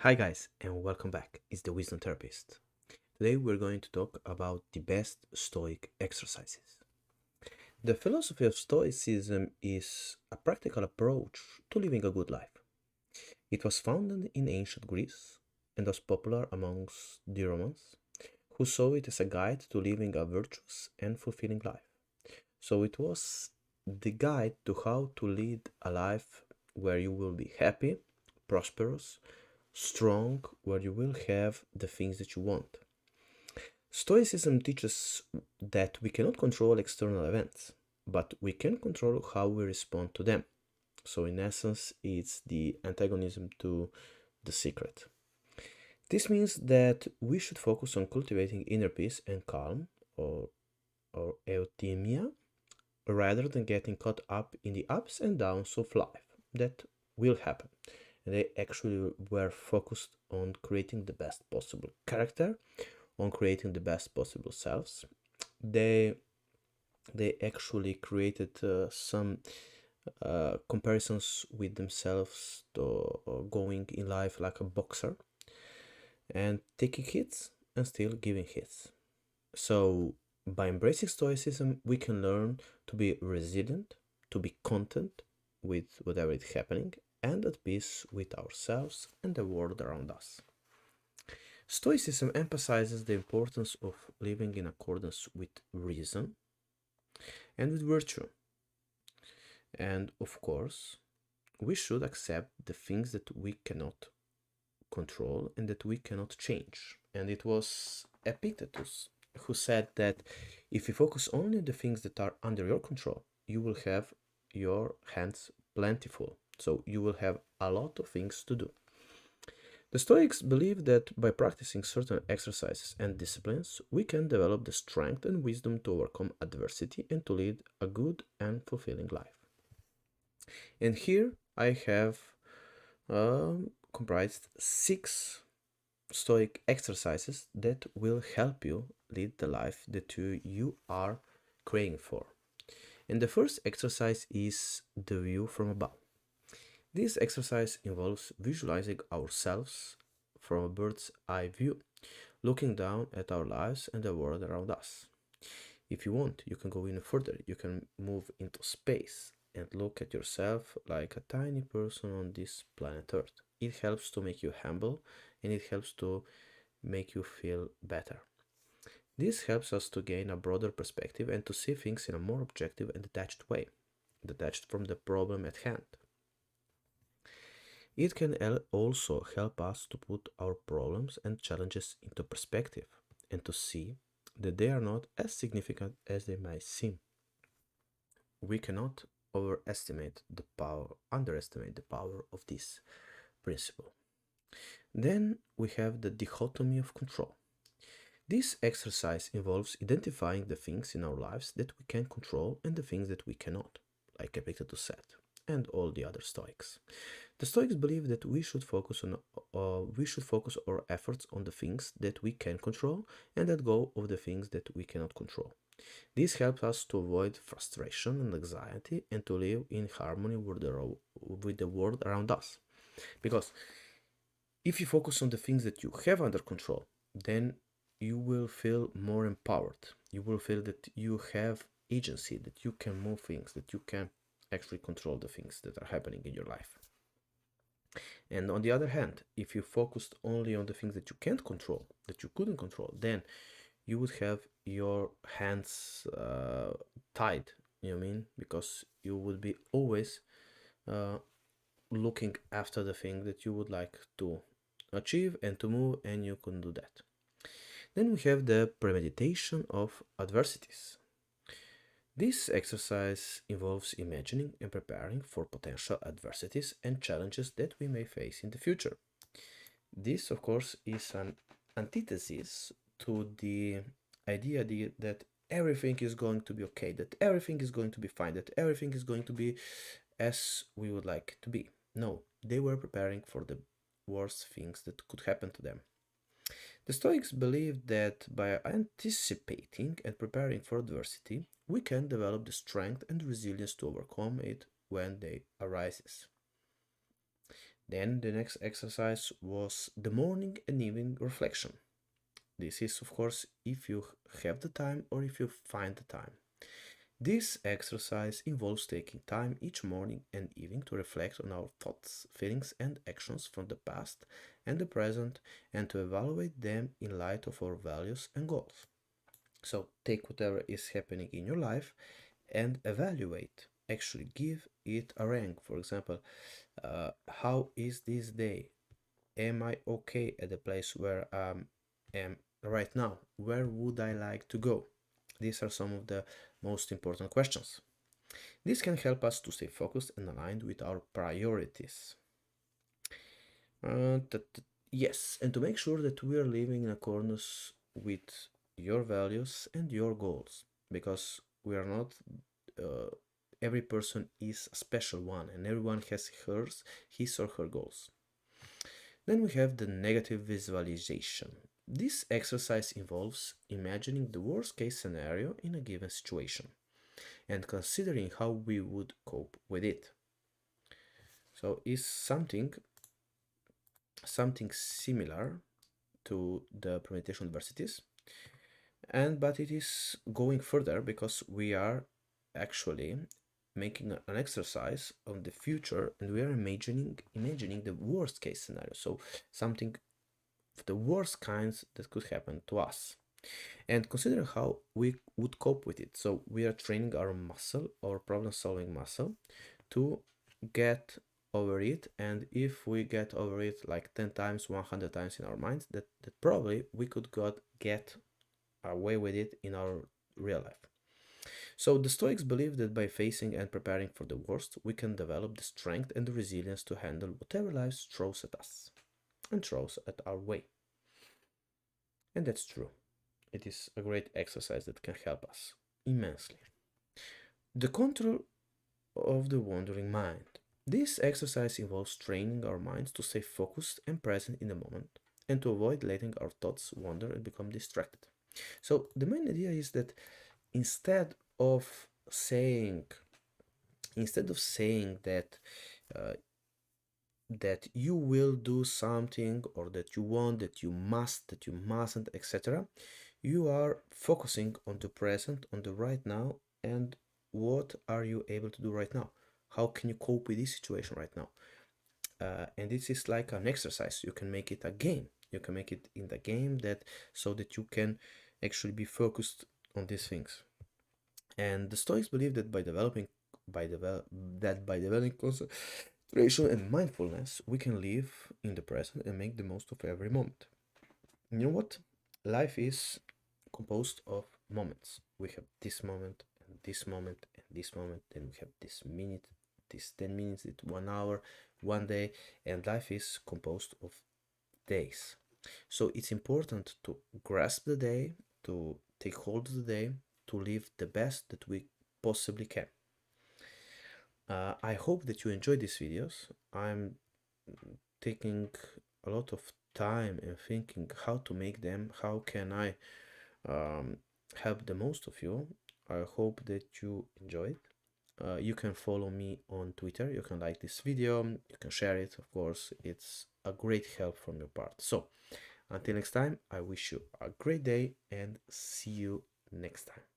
Hi guys, and welcome back. It's the Wisdom Therapist. Today we're going to talk about the best Stoic exercises. The philosophy of Stoicism is a practical approach to living a good life. It was founded in ancient Greece and was popular amongst the Romans, who saw it as a guide to living a virtuous and fulfilling life. So it was the guide to how to lead a life where you will be happy, prosperous, strong, where you will have the things that you want. Stoicism teaches that we cannot control external events, but we can control how we respond to them. So, in essence, it's the antagonism to the secret. This means that we should focus on cultivating inner peace and calm, or euthymia, rather than getting caught up in the ups and downs of life that will happen. And they actually were focused on creating the best possible character, on creating the best possible selves. They they actually created some comparisons with themselves to going in life like a boxer and taking hits and still giving hits. So by embracing stoicism, we can learn to be resilient, to be content with whatever is happening, and at peace with ourselves and the world around us. Stoicism emphasizes the importance of living in accordance with reason and with virtue. And of course, we should accept the things that we cannot control and that we cannot change. And it was Epictetus who said that if you focus only on the things that are under your control, you will have your hands plentiful. So you will have a lot of things to do. The Stoics believe that by practicing certain exercises and disciplines, we can develop the strength and wisdom to overcome adversity and to lead a good and fulfilling life. And here I have comprised 6 Stoic exercises that will help you lead the life that you are craving for. And the first exercise is the view from above. This exercise involves visualizing ourselves from a bird's eye view, looking down at our lives and the world around us. If you want, you can go even further. You can move into space and look at yourself like a tiny person on this planet Earth. It helps to make you humble and it helps to make you feel better. This helps us to gain a broader perspective and to see things in a more objective and detached way, detached from the problem at hand. It can also help us to put our problems and challenges into perspective and to see that they are not as significant as they might seem. We cannot underestimate the power of this principle. Then we have the dichotomy of control. This exercise involves identifying the things in our lives that we can control and the things that we cannot, like Epictetus said, and all the other Stoics. The Stoics believe that we should focus our efforts on the things that we can control and let go of the things that we cannot control. This helps us to avoid frustration and anxiety and to live in harmony with the world around us. Because if you focus on the things that you have under control, then you will feel more empowered. You will feel that you have agency, that you can move things, that you can actually control the things that are happening in your life. And on the other hand, if you focused only on the things that you can't control, that you couldn't control, then you would have your hands tied, you know what I mean? Because you would be always uh, looking after the thing that you would like to achieve and to move, and you can do that. Then we have the premeditation of adversities. This exercise involves imagining and preparing for potential adversities and challenges that we may face in the future. This, of course, is an antithesis to the idea that everything is going to be okay, that everything is going to be fine, that everything is going to be as we would like it to be. No, they were preparing for the worst things that could happen to them. The Stoics believed that by anticipating and preparing for adversity, we can develop the strength and resilience to overcome it when they arises. Then the next exercise was the morning and evening reflection. This is, of course, if you have the time or if you find the time. This exercise involves taking time each morning and evening to reflect on our thoughts, feelings, and actions from the past and the present and to evaluate them in light of our values and goals. So take whatever is happening in your life and evaluate. Actually, give it a rank. For example, how is this day? Am I okay at the place where I am right now? Where would I like to go? These are some of the most important questions. This can help us to stay focused and aligned with our priorities. Yes, and to make sure that we are living in accordance with your values and your goals, because we are not, uh, every person is a special one and everyone has his or her goals. Then we have the negative visualization. This exercise involves imagining the worst case scenario in a given situation and considering how we would cope with it. So it's something similar to the premeditation adversities, and but it is going further because we are actually making an exercise on the future and we are imagining the worst case scenario. So something the worst kinds that could happen to us and consider how we would cope with it. So we are training our muscle, our problem solving muscle, to get over it. And if we get over it like 10 times, 100 times in our minds, that probably we could get away with it in our real life. So the Stoics believe that by facing and preparing for the worst, we can develop the strength and the resilience to handle whatever life throws at us and throws at our way. And that's true. It is a great exercise that can help us immensely. The control of the wandering mind. This exercise involves training our minds to stay focused and present in the moment and to avoid letting our thoughts wander and become distracted. So the main idea is that instead of saying that uh, that you will do something or that you want, that you must, that you mustn't, etc., you are focusing on the present, on the right now, and what are you able to do right now? How can you cope with this situation right now? And this is like an exercise. You can make it a game. You can make it in the game that so that you can actually be focused on these things. And the Stoics believe that by developing concentration and mindfulness, we can live in the present and make the most of every moment. You know what? Life is composed of moments. We have this moment and this moment and this moment, then we have this minute, this 10 minutes, it 1 hour, 1 day, and life is composed of days. So it's important to grasp the day, to take hold of the day, to live the best that we possibly can. I hope that you enjoy these videos. I'm taking a lot of time and thinking how to make them, how can I help the most of you. I hope that you enjoyed. You can follow me on Twitter, you can like this video, you can share it, of course, it's a great help from your part. So until next time, I wish you a great day and see you next time.